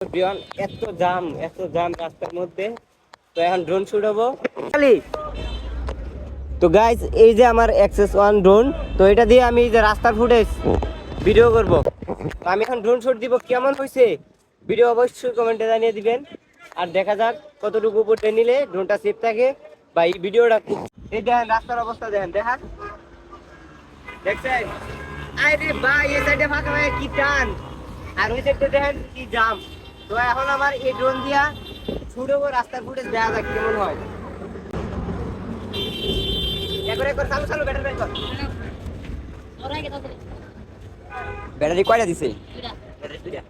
বিয়ন এত জাম রাস্তার মধ্যে। তো এখন ড্রোন শুট হবো খালি। তো গাইজ এই যে আমার XS1 ড্রোন, তো এটা দিয়ে আমি যে রাস্তার ফুটেজ ভিডিও করব। তো আমি এখন ড্রোন শুট দিব, কেমন হয়েছে ভিডিও অবশ্যই কমেন্টে জানিয়ে দিবেন। আর দেখা যাক কতটুকু উপরে নিলে ড্রোনটা সেফ থাকে বা এই ভিডিওটা। এই দেখেন রাস্তার অবস্থা, দেখেন দেখছেন? আরে ভাই এই সাইডে ফাঁকা হয়ে কি টান, আর ওই সাইডে দেখেন কি জাম। তো এখন আমার এই ড্রোন দিয়া ছুটবো, রাস্তার ফুটেজ দেখা যাক কেমন হয়। একবার চালু চালু ব্যাটারি বের কর। ব্যাটারি কয়টা দিছে? ব্যাটারি দুইটা।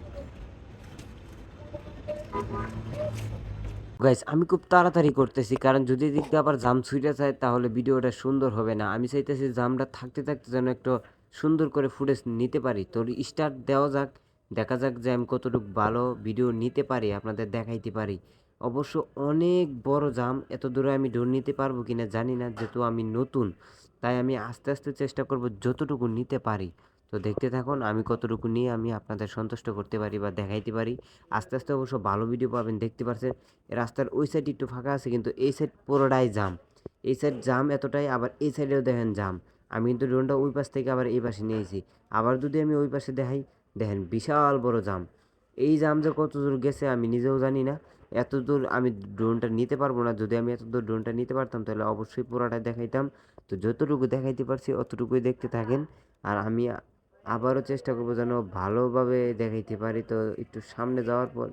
গাইস আমি খুব তাড়াতাড়ি করতেছি, কারণ যদি দিকে আবার জাম ছুটে যায় তাহলে ভিডিওটা সুন্দর হবে না। আমি চাইতেছি জামটা থাকতে থাকতে যেন একটু সুন্দর করে ফুটেজ নিতে পারি। তো স্টার্ট দেওয়া যাক, দেখা যাক যে আমি কতটুকু ভালো ভিডিও নিতে পারি, আপনাদের দেখাইতে পারি। অবশ্য অনেক বড় জাম, এত দূরে আমি ডোর নিতে পারবো কিনা জানি না, যেহেতু আমি নতুন। তাই আমি আস্তে আস্তে চেষ্টা করব যতটুকু নিতে পারি। তো দেখতে থাকুন আমি কতটুকু নিয়ে আমি আপনাদের সন্তুষ্ট করতে পারি বা দেখাইতে পারি। আস্তে আস্তে অবশ্য ভালো ভিডিও পাবেন, দেখতে পাচ্ছেন রাস্তার ওই সাইড একটু ফাঁকা আছে, কিন্তু এই সাইড পুরোটাই জাম। এই সাইড জাম এতটাই, আবার এই সাইডেও দেখেন জাম। আমি কিন্তু ড্রোনটা ওই পাশ থেকে আবার এই পাশে নিয়েছি। আবার যদি আমি ওই পাশে দেখাই, দেখেন বিশাল বড় জাম। এই জাম যে কত দূর গেছে আমি নিজেও জানি না। এত দূর আমি ড্রোনটা নিতে পারবো না। যদি আমি এত দূর ড্রোনটা নিতে পারতাম তাহলে অবশ্যই পুরোটাই দেখাইতাম। তো যতটুকু দেখাইতে পারছি অতটুকুই দেখতে থাকেন। আর আমি আবারও চেষ্টা করবো যেন ভালোভাবে দেখাইতে পারি। তো একটু সামনে যাওয়ার পর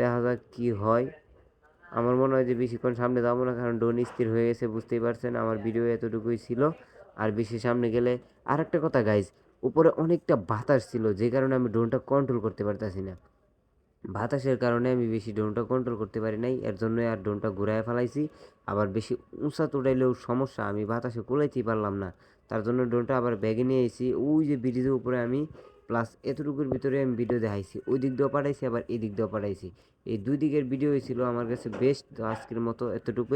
দেখা যাক কি হয়। আমার মনে হয় যে বেশিক্ষণ সামনে যাবো না, কারণ ড্রোন স্থির হয়ে গেছে, বুঝতেই পারছেন। আমার ভিডিও এতটুকুই ছিল, আর বেশি সামনে গেলে। আর একটা কথা গাইজ, উপরে অনেকটা বাতাস ছিল, যে কারণে আমি ড্রোনটা কন্ট্রোল করতে পারতাছি না। বাতাসের কারণে আমি বেশি ড্রোনটা কন্ট্রোল করতে পারি নাই, এর জন্য আর ড্রোনটা ঘুরায় ফেলাইছি। আবার বেশি উঁচা তুড়াইলেও সমস্যা, আমি বাতাসে কুলাইতেই পারলাম না। তার জন্য ড্রোনটা আবার ব্যাগে নিয়ে এসেছি। ওই যে ব্রিজের উপরে আমি প্লাস এতটুকুর ভিতরে আমি ভিডিও দেখাইছি, ওই দিক দিয়েও পাঠাইছি আবার এই দিক দিয়েও পাঠাইছি। এই দুই দিকের ভিডিওই ছিল আমার কাছে বেস্ট। তো আজকের মতো এতটুকুই।